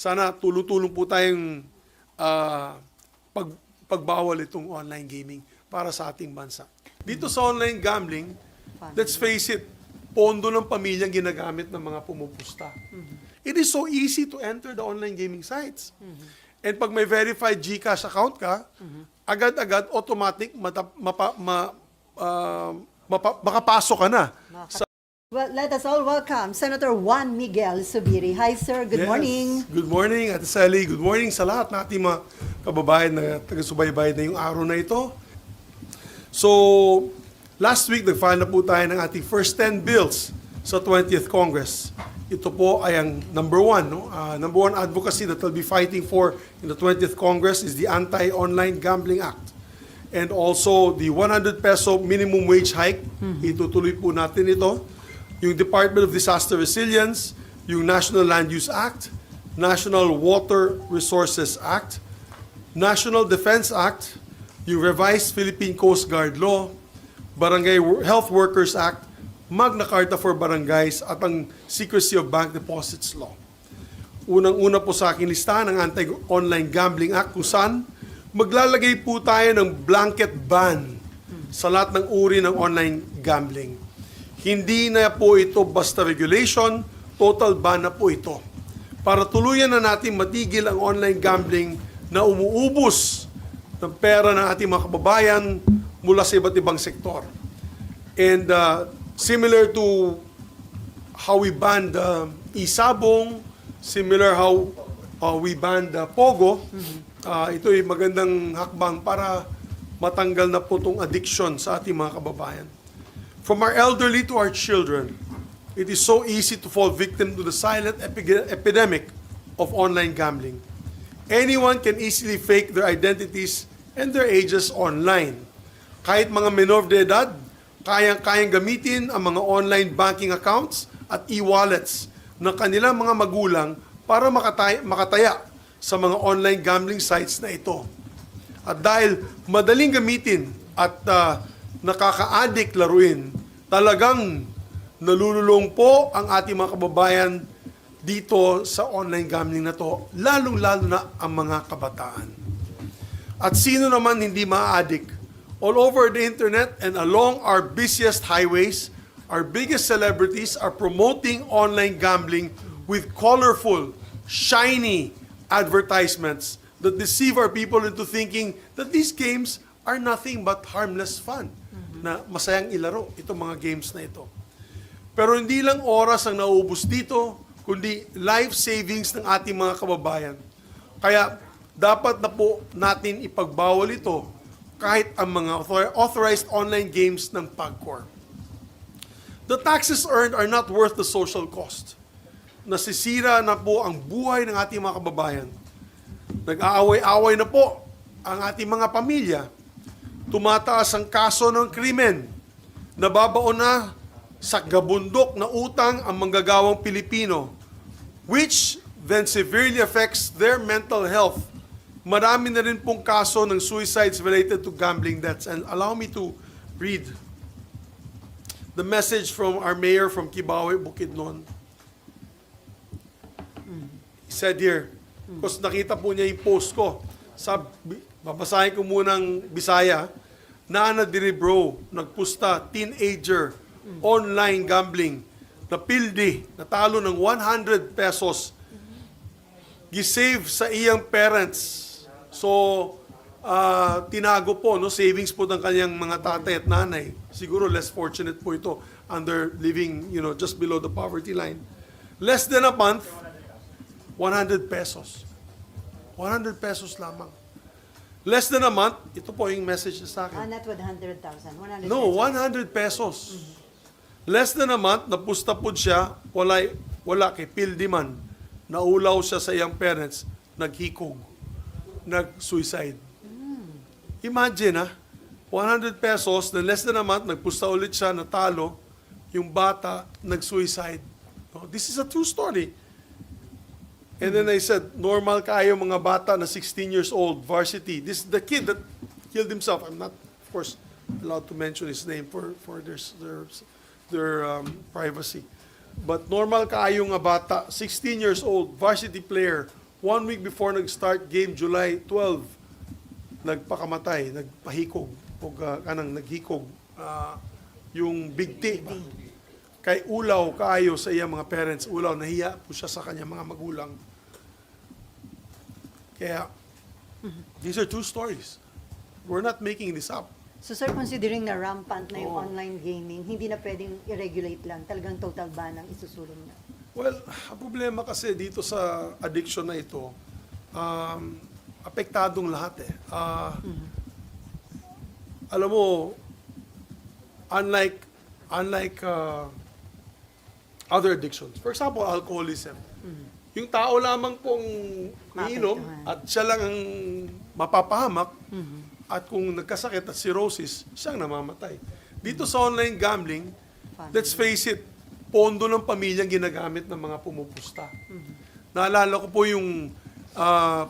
sana tulong-tulong po tayong pagbawal itong online gaming para sa ating bansa. Dito sa online gambling, let's face it, pondo ng pamilyang ginagamit ng mga pumupusta. It is so easy to enter the online gaming sites. And pag may verified GCash account ka, agad-agad, automatic, makapasok ka na. Well, let us all welcome Senator Migz Zubiri. Hi, sir. Good morning. Good morning, Ate Sally. Good morning sa lahat ng ating mga kababayan na taga-subaybay na yung araw na ito. So, last week, nag-file na po tayo ng ating first 10 bills sa 20th Congress. Ito po ay ang number one. Number one advocacy that we'll be fighting for in the 20th Congress is the Anti-Online Gambling Act. And also, the 100 peso minimum wage hike. Itutuloy po natin ito. Yung Department of Disaster Resilience, yung National Land Use Act, National Water Resources Act, National Defense Act, yung Revised Philippine Coast Guard Law, Barangay Health Workers Act, Magna Carta for Barangays, at ang Secrecy of Bank Deposits Law. Unang-una po sa aking listahan ang Anti-Online Gambling Act kung saan maglalagay po tayo ng blanket ban sa lahat ng uri ng online gambling. Hindi na po ito basta regulation, total ban na po ito. Para tuluyan na natin matigil ang online gambling na umuubos ng pera ng ating mga kababayan mula sa iba't ibang sektor. And similar to how we banned isabong, similar how we banned Pogo, ito ay magandang hakbang para matanggal na po itong addiction sa ating mga kababayan. From our elderly to our children, it is so easy to fall victim to the silent epidemic of online gambling. Anyone can easily fake their identities and their ages online. Kahit mga minor de edad, kayang gamitin ang mga online banking accounts at e-wallets ng kanilang mga magulang para makataya sa mga online gambling sites na ito. At dahil madaling gamitin at nakaka-addict laruin, talagang nalululong po ang ating mga kababayan dito sa online gambling na to, lalong-lalo na ang mga kabataan. At sino naman hindi ma-addict? All over the internet and along our busiest highways, our biggest celebrities are promoting online gambling with colorful, shiny advertisements that deceive our people into thinking that these games are nothing but harmless fun, na masayang ilaro itong mga games na ito. Pero hindi lang oras ang nauubos dito, kundi life savings ng ating mga kababayan. Kaya dapat na po natin ipagbawal ito kahit ang mga authorized online games ng PAGCOR. The taxes earned are not worth the social cost. Nasisira na po ang buhay ng ating mga kababayan. Nag-aaway-away na po ang ating mga pamilya. Tumataas ang kaso ng krimen. Nababaon na sa gabundok na utang ang manggagawang Pilipino, which then severely affects their mental health. Marami na rin pong kaso ng suicides related to gambling debts. And allow me to read the message from our mayor from Kibawe, Bukidnon. He said here, because nakita po niya yung post ko, babasahin ko munang Bisaya, na diri bro, nagpusta, teenager, online gambling, napildi, natalo ng 100 pesos, gisave sa iyang parents. So, tinago po, no, savings po ng kanyang mga tatay at nanay. Siguro less fortunate po ito under living, just below the poverty line. Less than a month, 100 pesos. 100 pesos lamang. Less than a month, ito po yung message niya sa akin. Not 100,000. 100 No, pesos. 100 pesos. Less than a month, napusta po siya, wala kay pildi man. Naulaw siya sa iyang parents, naghikog, nag-suicide. Imagine 100 pesos, then less than a month, nagpusta ulit siya, natalo, yung bata, nag-suicide. No, this is a true story. And then I said, normal kayo mga bata na 16 years old, varsity. This is the kid that killed himself. I'm not, of course, allowed to mention his name for their privacy. But normal kayo nga bata, 16 years old, varsity player, 1 week before nag-start game, July 12, nagpakamatay, nagpahikog, o naghikog, yung bigti. Kay ulaw kaayo sa iyang mga parents, ulaw, nahiya po siya sa kanyang mga magulang. Kaya, these are true stories. We're not making this up. So sir, considering na rampant na yung online gaming, hindi na pwedeng i-regulate lang, talagang total ban ang isusulong na. Well, ang problema kasi dito sa addiction na ito, apektadong lahat eh. Alam mo, unlike other addictions, for example, alcoholism, yung tao lamang pong iinom at siya lang ang mapapahamak, at kung nagkasakit at cirrhosis, siyang namamatay. Dito sa online gambling, let's face it, pondo ng pamilyang ginagamit ng mga pumupusta. Naalala ko po yung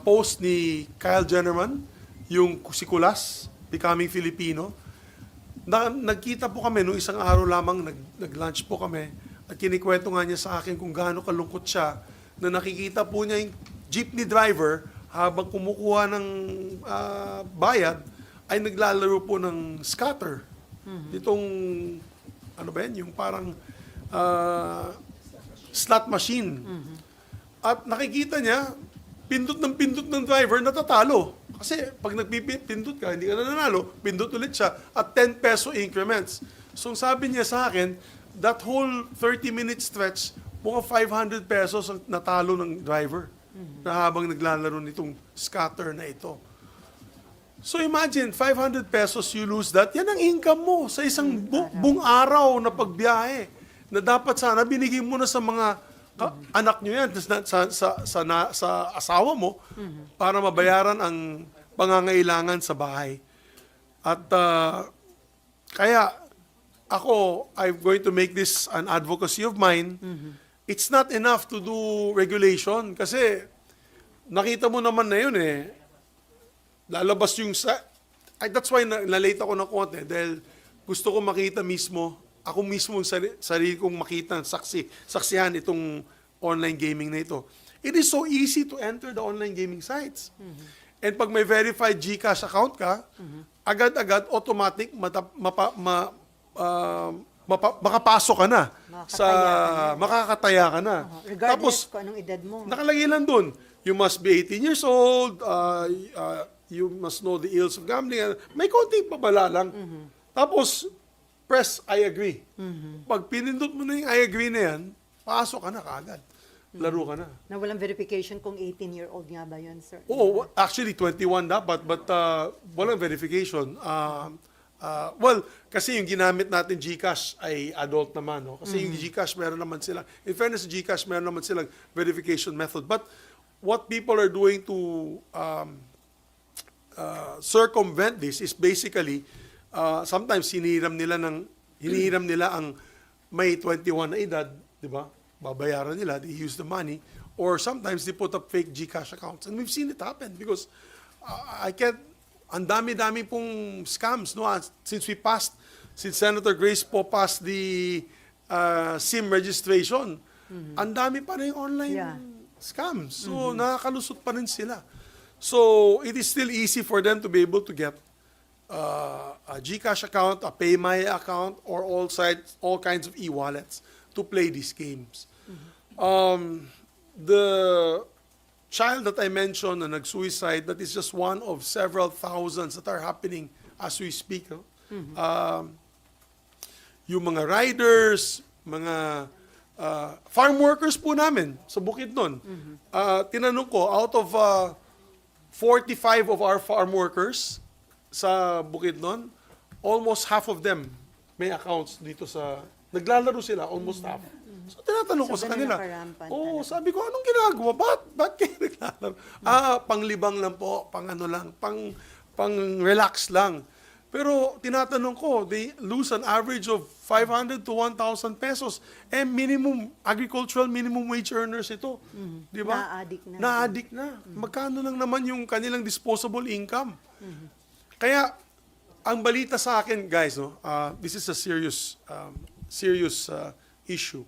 post ni Kyle Jennerman, yung si Kulas, Pamilyang Pilipino. Nagkita po kami nung isang araw lamang, nag-lunch po kami, at kinikwento nga niya sa akin kung gaano kalungkot siya na nakikita po niya yung jeepney driver habang kumukuha ng bayad, ay naglalaro po ng scatter. Itong, ano ba yan, yung parang slot machine. At nakikita niya, pindot ng driver, natatalo. Kasi pag nagpipindot ka, hindi ka na nanalo, pindot ulit siya at 10 peso increments. So sabi niya sa akin, that whole 30-minute stretch, mga 500 pesos ang natalo ng driver na habang naglalaro nitong scatter na ito. So imagine, 500 pesos, you lose that, yan ang income mo sa isang buong araw na pagbiyahe na dapat sana binigay mo na sa mga anak nyo yan, sa asawa mo, para mabayaran ang pangangailangan sa bahay. At kaya ako, I'm going to make this an advocacy of mine. It's not enough to do regulation kasi nakita mo naman na yun eh. Lalabas yung that's why na-late ako ng konti dahil gusto ko makita mismo, ako mismo sarili kong makita, saksihan itong online gaming na ito. It is so easy to enter the online gaming sites. And pag may verified GCash account ka, agad-agad automatic makapasok ka na makakataya ka na. Regardless kung anong edad mo. Nakalagay lang doon, you must be 18 years old, you must know the ills of gambling. May konting pabala lang. Tapos, press I agree. Pag pinindot mo na yung I agree na yan, pasok ka na kaagad. Laro ka na. Na walang verification kung 18-year-old nga ba yun, sir? Oo, actually 21 dapat, but walang verification. Well, kasi yung ginamit natin GCash ay adult naman, no? Kasi yung GCash meron naman sila. In fairness, GCash meron naman silang verification method. But what people are doing to circumvent this is basically sometimes hinihiram nila ang may 21 na edad, di ba? Babayaran nila, they use the money, or sometimes they put up fake GCash accounts. And we've seen it happen because ang dami-dami pong scams, no? Since Senator Grace po passed the SIM registration, ang dami pa rin online scams. So, nakakalusot pa rin sila. So, it is still easy for them to be able to get a GCash account, a PayMaya account, or all kinds of e-wallets to play these games. The child that I mentioned na nag-suicide, that is just one of several thousands that are happening as we speak. No? Yung mga riders, mga farm workers po namin sa Bukidnon. Tinanong ko, out of 45 of our farm workers sa Bukidnon, almost half of them may accounts dito naglalaro sila, almost half. So, tinatanong ko sa kanila, sabi ko, anong ginagawa? Ba't kayo naglalaro? Panglibang lang po, pang-relax lang. Pero tinatanong ko, they lose an average of 500 to 1,000 pesos. Agricultural minimum wage earners ito. Di ba? Na-addict na. Magkano lang naman yung kanilang disposable income? Kaya, ang balita sa akin, guys, no, this is a serious issue.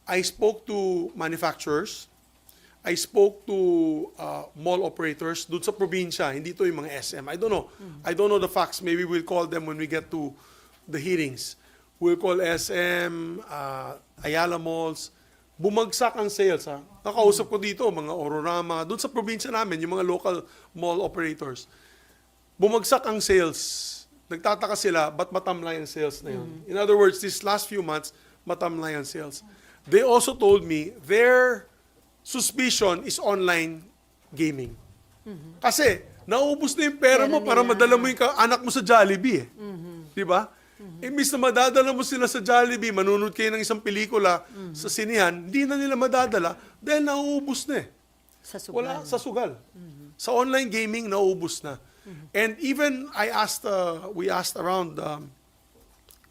I spoke to manufacturers. I spoke to mall operators doon sa probinsya, hindi to yung mga SM. I don't know. I don't know the facts. Maybe we'll call them when we get to the hearings. We'll call SM, Ayala Malls. Bumagsak ang sales. Ha? Nakausap ko dito, mga Ororama, doon sa probinsya namin, yung mga local mall operators. Bumagsak ang sales. Nagtataka sila, ba't matamlay ang sales na yun? In other words, these last few months, matamlay ang sales. They also told me their suspicion is online gaming. Kasi, naubos na yung pera mo para madala mo yung anak mo sa Jollibee. Di ba? Imbis na madadala mo sila sa Jollibee, manunod kayo ng isang pelikula sa sinihan, hindi na nila madadala dahil nauubos na eh. Sa sugal. Wala, sa sugal. Sa online gaming, nauubos na. And even we asked around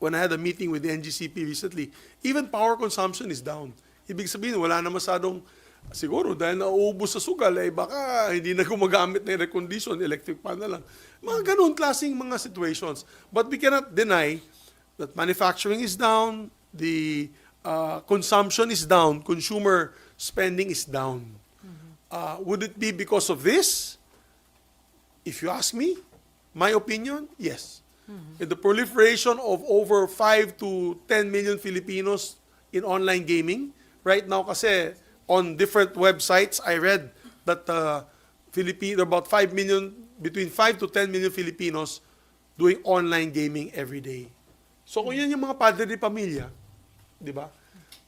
when I had a meeting with the NGCP recently, even power consumption is down. Ibig sabihin, wala na masyadong, siguro dahil nauubos sa sugal, baka hindi na gumagamit ng air condition, electric fan na lang. Mga ganun klaseng mga situations. But we cannot deny that manufacturing is down, the consumption is down, consumer spending is down. Would it be because of this? If you ask me, my opinion, yes. In the proliferation of over 5 to 10 million Filipinos in online gaming, right now kasi on different websites, I read that about 5 million, between 5 to 10 million Filipinos doing online gaming every day. So kung yan yung mga padre de pamilya, di ba?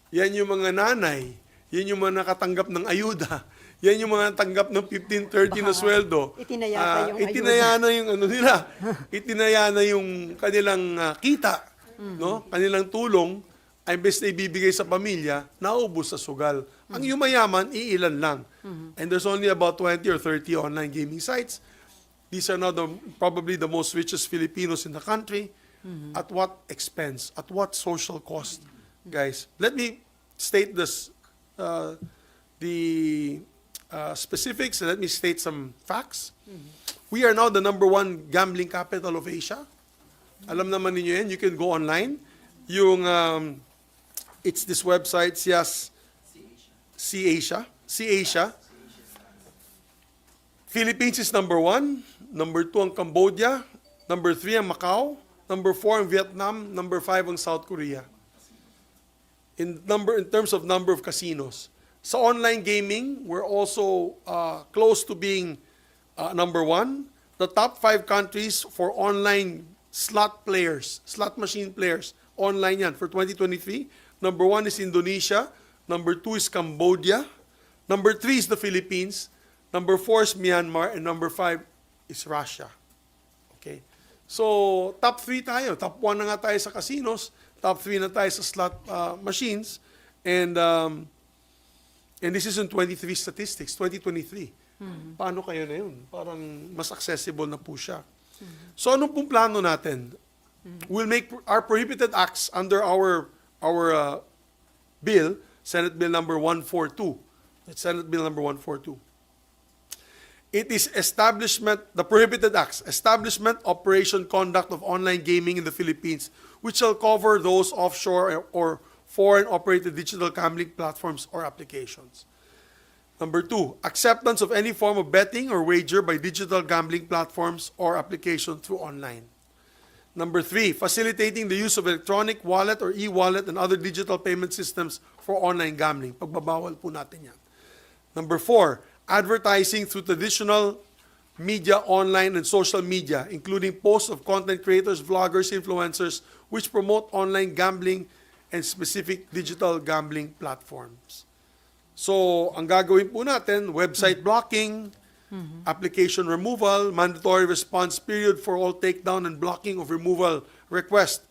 Yan yung mga nanay, yan yung mga nakatanggap ng ayuda, yan yung mga tanggap ng 15-30 na sweldo. Itinaya na yung ano nila. Itinaya na yung kanilang kita, no? Kanilang tulong ay imbes na ibibigay sa pamilya, naubos sa sugal. Ang yumayaman, iilan lang. And there's only about 20 or 30 online gaming sites. These are now probably the most richest Filipinos in the country. At what expense? At what social cost? Guys, let me state this, the specifics, and let me state some facts. We are now the #1 gambling capital of Asia. Alam naman ninyo yan, you can go online. Yung, it's this website, C-Asia. Philippines is #1. #2 ang Cambodia. #3 ang Macau. #4 ang Vietnam. #5 ang South Korea. In terms of number of casinos. Sa online gaming, we're also close to being #1. The top 5 countries for online slot machine players, online yan for 2023. #1 is Indonesia. #2 is Cambodia. #3 is the Philippines. #4 is Myanmar. And #5 is Russia. Okay? So, top 3 tayo. Top 1 na nga tayo sa casinos. Top 3 na tayo sa slot machines. And this is in 23 statistics, 2023. Paano kayo na yun? Parang mas accessible na po siya. So, anong pong plano natin? We'll make our prohibited acts under our bill, Senate Bill number 142. That's Senate Bill number 142. It is the prohibited acts, establishment, operation, conduct of online gaming in the Philippines, which shall cover those offshore or foreign-operated digital gambling platforms or applications. #2, acceptance of any form of betting or wager by digital gambling platforms or application through online. #3, facilitating the use of electronic wallet or e-wallet and other digital payment systems for online gambling. Pagbabawal po natin yan. #4, advertising through traditional media, online, and social media, including posts of content creators, vloggers, influencers, which promote online gambling and specific digital gambling platforms. So, ang gagawin po natin, website blocking, application removal, mandatory response period for all takedown and blocking of removal request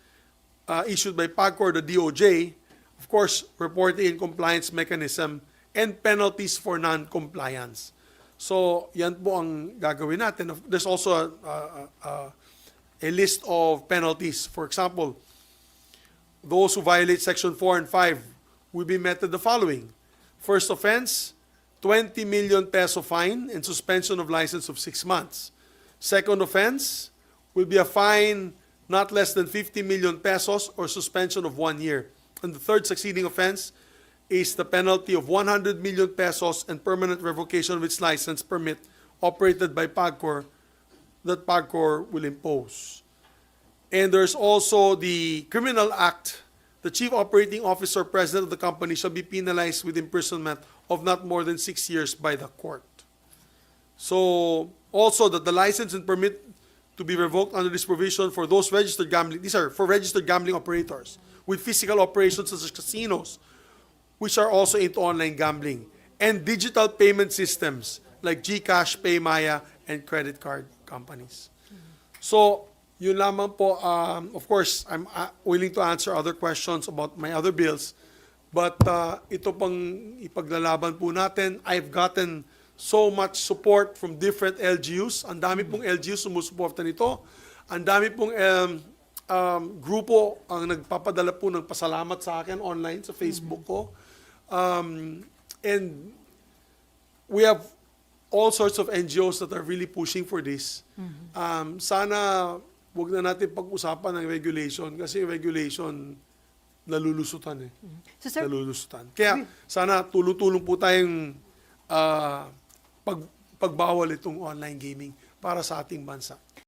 issued by PAGCOR, the DOJ, of course, reporting and compliance mechanism, and penalties for non-compliance. So, yan po ang gagawin natin. There's also a list of penalties. For example, those who violate Section 4 and 5 will be met with the following. First offense, 20 million peso fine and suspension of license of 6 months. Second offense will be a fine not less than 50 million pesos or suspension of 1 year. And the third succeeding offense is the penalty of 100 million pesos and permanent revocation of its license permit operated by PAGCOR that PAGCOR will impose. And there's also the Criminal Act. The chief operating officer, president of the company shall be penalized with imprisonment of not more than 6 years by the court. So also that the license and permit to be revoked under this provision for those registered gambling, these are for registered gambling operators with physical operations such as casinos, which are also into online gambling, and digital payment systems like GCash, PayMaya, and credit card companies. So, yun lamang po. Of course, I'm willing to answer other questions about my other bills. But ito pang ipaglalaban po natin. I've gotten so much support from different LGUs. Ang dami pong LGUs sumusuporta nito. Ang dami pong grupo ang nagpapadala po ng pasalamat sa akin online sa Facebook ko. And we have all sorts of NGOs that are really pushing for this. Sana wag na natin pag-usapan ng regulation kasi regulation nalulusutan eh. So, sir, Nalulusutan. Kaya sana tulong-tulong po tayong pagbawal itong online gaming para sa ating bansa.